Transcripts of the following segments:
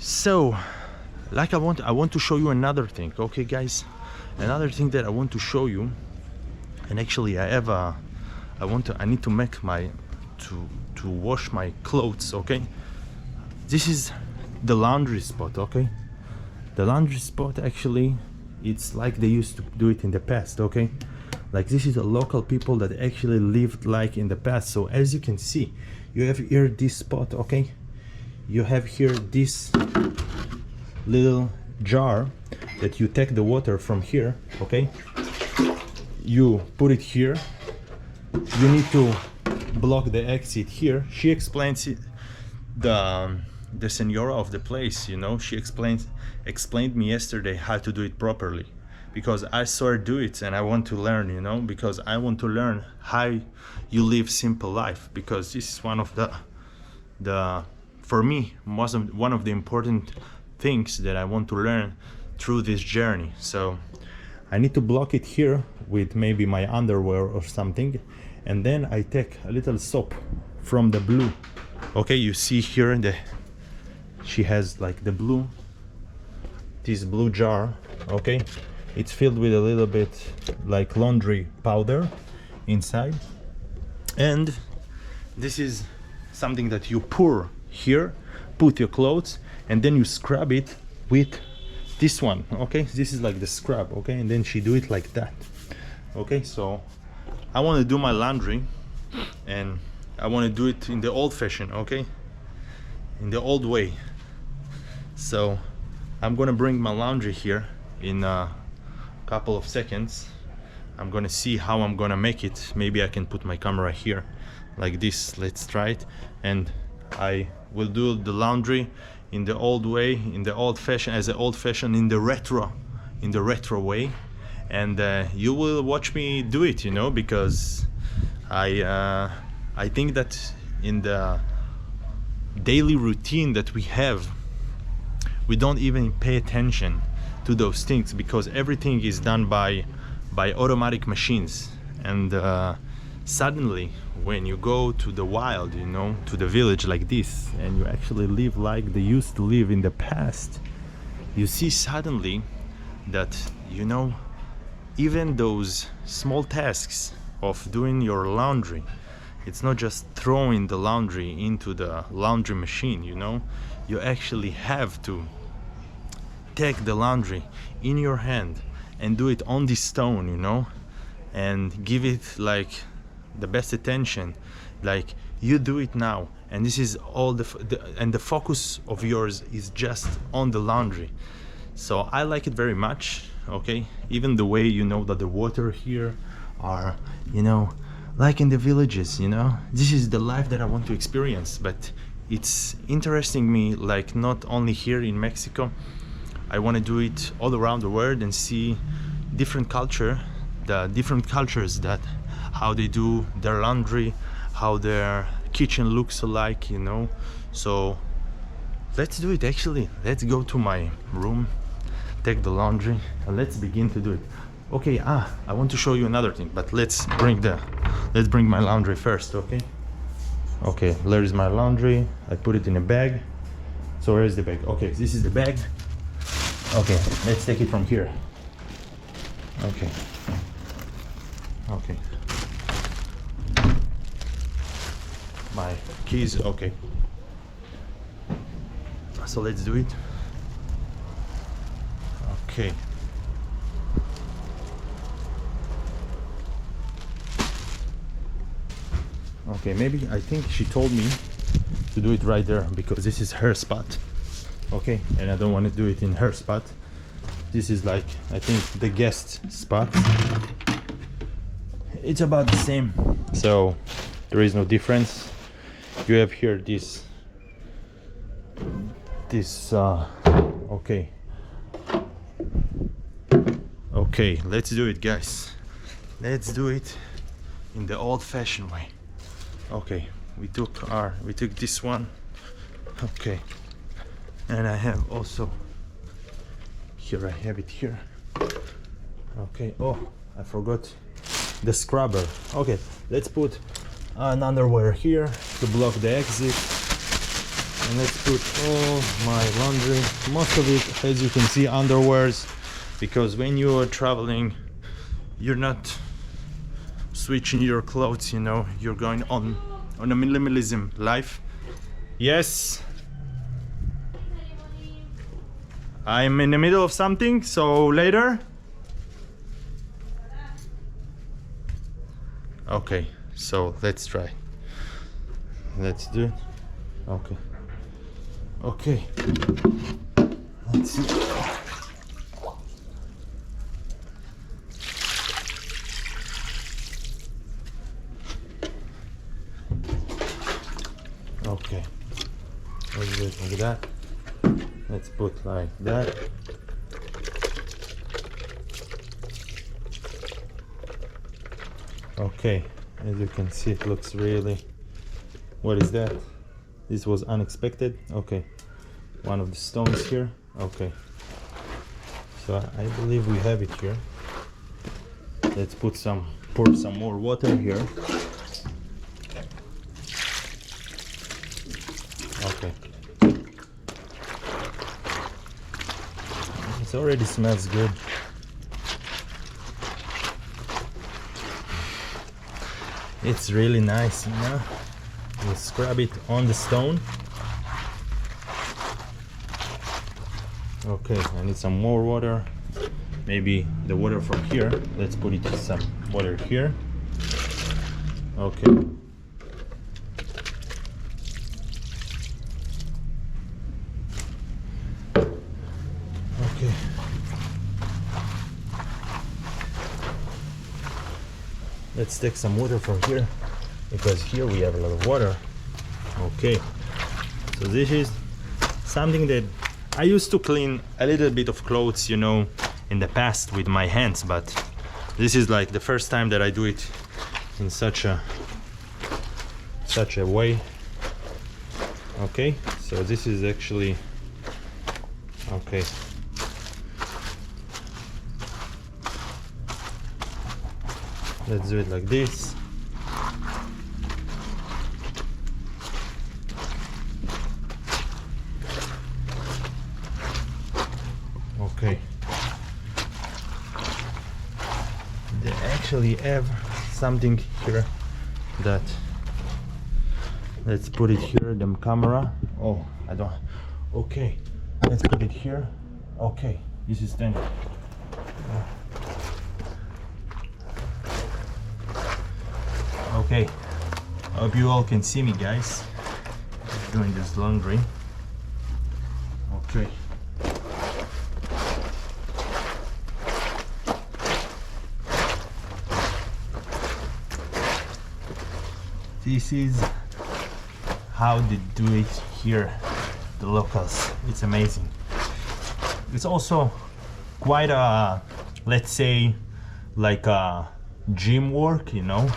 So like I want to show you another thing, okay guys, another thing that I want to show you. And actually I need to make my to wash my clothes, okay. This is the laundry spot, okay. The laundry spot, actually it's like they used to do it in the past, okay. Like this is a local people that actually lived like in the past. So as you can see, you have here this spot, okay. You have here this little jar that you take the water from here, okay. You put it here. You need to block the exit here. She explains it, the senora of the place, you know, she explained me yesterday how to do it properly, because I saw her do it and I want to learn, you know, because I want to learn how you live simple life, because this is one of the for me one of the important things that I want to learn through this journey. So I need to block it here with maybe my underwear or something, and then I take a little soap from the blue, okay. You see here she has like the blue, this blue jar, okay. It's filled with a little bit like laundry powder inside, and this is something that you pour here, put your clothes, and then you scrub it with this one, okay. This is like the scrub, okay, and then she do it like that, okay. So I want to do my laundry, and I want to do it in the old fashioned, okay, in the old way. So I'm gonna bring my laundry here in a couple of seconds. I'm gonna see how I'm gonna make it. Maybe I can put my camera here like this. Let's try it. And I will do the laundry in the old way, in the old fashion, as an old fashion, in the retro way. And you will watch me do it, you know, because I think that in the daily routine that we have, we don't even pay attention to those things, because everything is done by automatic machines. And suddenly when you go to the wild, you know, to the village like this, and you actually live like they used to live in the past, you see suddenly that, you know, even those small tasks of doing your laundry, it's not just throwing the laundry into the laundry machine, you know. You actually have to take the laundry in your hand and do it on this stone, you know, and give it like the best attention, like you do it now. And this is all and the focus of yours is just on the laundry. So I like it very much, okay. Even the way, you know, that the water here are, you know, like in the villages, you know. This is the life that I want to experience. But it's interesting me, like not only here in Mexico, I want to do it all around the world and see different cultures that how they do their laundry, how their kitchen looks alike, you know. So let's do it. Actually, let's go to my room, take the laundry, and let's begin to do it. Okay, I want to show you another thing, but let's bring my laundry first, okay. Okay, there is my laundry. I put it in a bag. So where is the bag? Okay, this is the bag. Okay, let's take it from here. Okay. Okay. My keys, okay. So let's do it. Okay. Okay, maybe I think she told me to do it right there, because this is her spot, okay, and I don't want to do it in her spot. This is like, I think, the guest spot. It's about the same, so there is no difference. You have here this okay, let's do it, guys. Let's do it in the old-fashioned way. Okay, we took this one, okay, and I have also here, I have it here, okay. Oh, I forgot the scrubber. Okay, let's put an underwear here to block the exit, and let's put all my laundry most of it, as you can see, underwears, because when you are traveling you're not switching your clothes, you know, you're going on a minimalism life. Yes, I'm in the middle of something, so later. Okay, so let's try. Let's do it. Okay. Okay. Let's see. Okay. Let's do it like that. Let's put like that. Okay, as you can see, it looks really... What is that? This was unexpected. Okay, one of the stones here. Okay, so I believe we have it here. Let's pour some more water here. Okay, it already smells good. It's really nice, you know. You scrub it on the stone. Okay, I need some more water. Maybe the water from here. Let's put it some water here. Okay. Okay. Let's take some water from here, because here we have a lot of water. Okay, so this is something that I used to clean a little bit of clothes, you know, in the past with my hands, but this is like the first time that I do it in such a way. Okay, so this is actually okay. Let's do it like this. Okay. They actually have something here that... Let's put it here, the camera. Oh, I don't... Okay, let's put it here. Okay, this is then... Okay, hope you all can see me, guys, doing this laundry. Okay. This is how they do it here, the locals. It's amazing. It's also quite a, let's say, like a gym work, you know.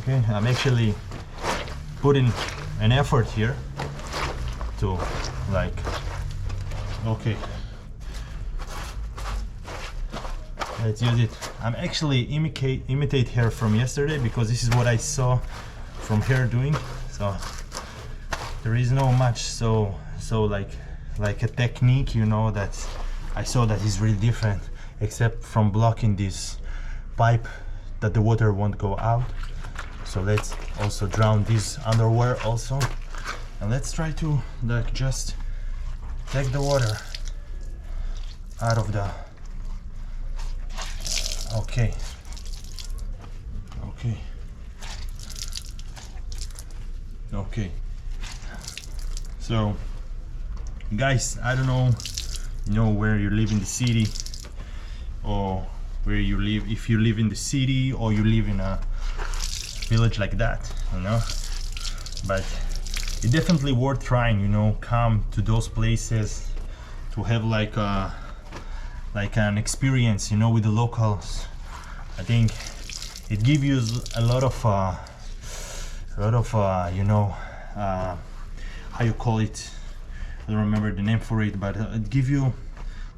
Okay, I'm actually putting an effort here to like... Okay, let's use it. I'm actually imitate her from yesterday, because this is what I saw from her doing. So there is no much so like a technique, you know, that I saw that is really different, except from blocking this pipe that the water won't go out. So let's also drown this underwear also, and let's try to like just take the water out of the... Okay. Okay. Okay. So guys, I don't know, you know, where you live in the city, or where you live, if you live in the city or you live in a village like that, you know, but it's definitely worth trying, you know. Come to those places to have like an experience, you know, with the locals. I think it gives you a lot of you know, how you call it, I don't remember the name for it, but it gives you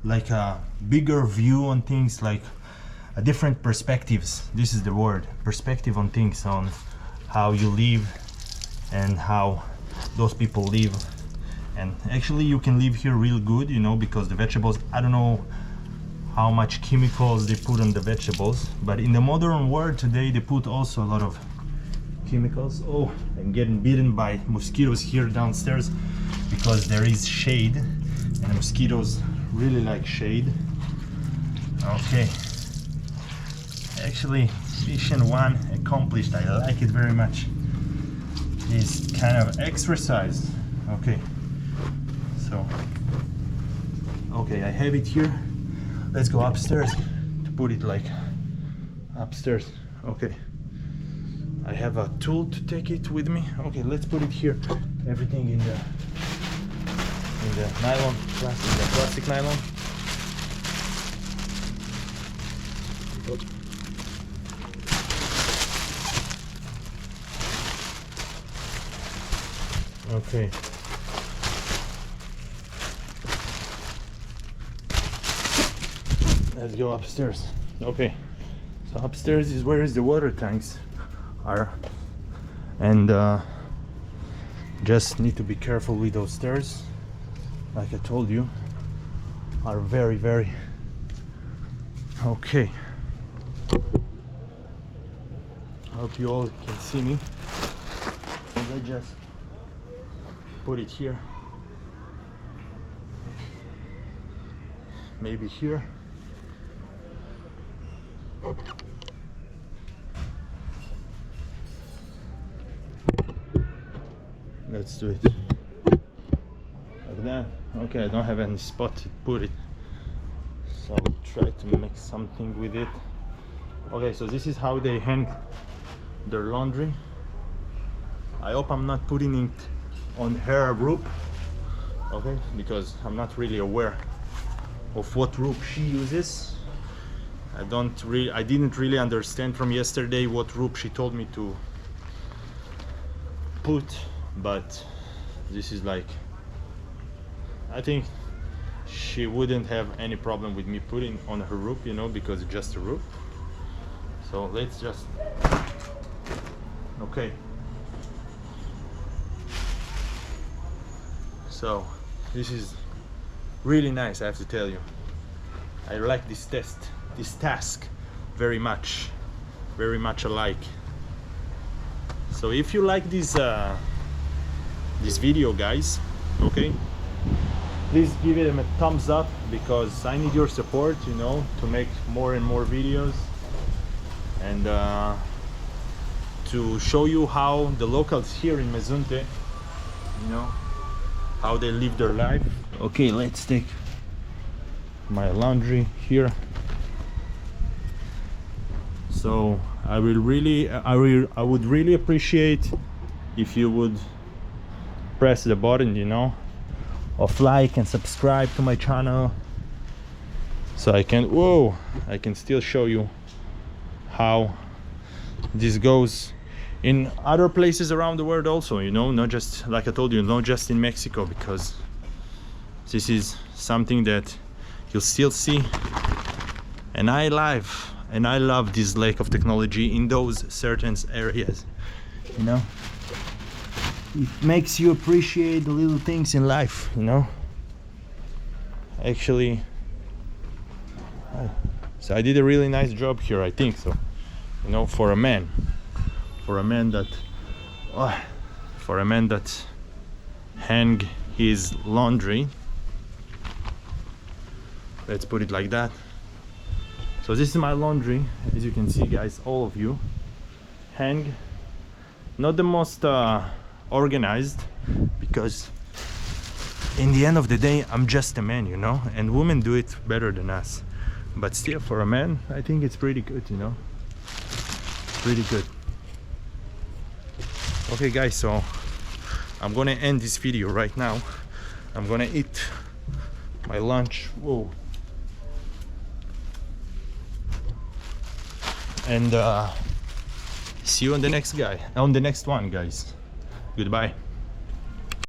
like a bigger view on things, like a different perspectives. This is the word, perspective on things, on how you live and how those people live. And actually you can live here real good, you know, because the vegetables, I don't know how much chemicals they put on the vegetables, but in the modern world today they put also a lot of chemicals. Oh, I'm getting bitten by mosquitoes here downstairs because there is shade and the mosquitoes really like shade. Okay, actually mission 1 accomplished. I like it very much. This kind of exercise. Okay, so okay, I have it here. Let's go upstairs to put it like upstairs. Okay, I have a tool to take it with me. Okay, let's put it here. Everything in the nylon, plastic nylon. Okay. Let's go upstairs. Okay, so upstairs is where the water tanks are, and just need to be careful with those stairs. Like I told you, are very, very okay. Hope you all can see me. And I just put it here, maybe here. Let's do it like that. Okay, I don't have any spot to put it, so I'll try to make something with it. Okay, so this is how they hang their laundry. I hope I'm not putting it on her rope, okay, because I'm not really aware of what rope she uses. I didn't really understand from yesterday what rope she told me to put, but this is like, I think she wouldn't have any problem with me putting on her rope, you know, because it's just a rope. So let's just, okay. So this is really nice, I have to tell you. I like this task very much alike. So if you like this video, guys, okay, please give it a thumbs up, because I need your support, you know, to make more and more videos, and to show you how the locals here in Mazunte, you know, how they live their life. Okay, let's take my laundry here. So I would really appreciate if you would press the button, you know, of like and subscribe to my channel, so I can still show you how this goes in other places around the world also, you know, not just, like I told you, not just in Mexico, because this is something that you'll still see. And I love this lack of technology in those certain areas, you know. It makes you appreciate the little things in life, you know. Actually, so I did a really nice job here, I think so, you know, for a man that hang his laundry. Let's put it like that. So this is my laundry, as you can see, guys, all of you. Hang, not the most organized, because in the end of the day I'm just a man, you know, and women do it better than us, but still, for a man, I think it's pretty good, you know, pretty good. Okay, guys, so I'm gonna end this video right now. I'm gonna eat my lunch. Whoa. And see you on the next one, guys. Goodbye.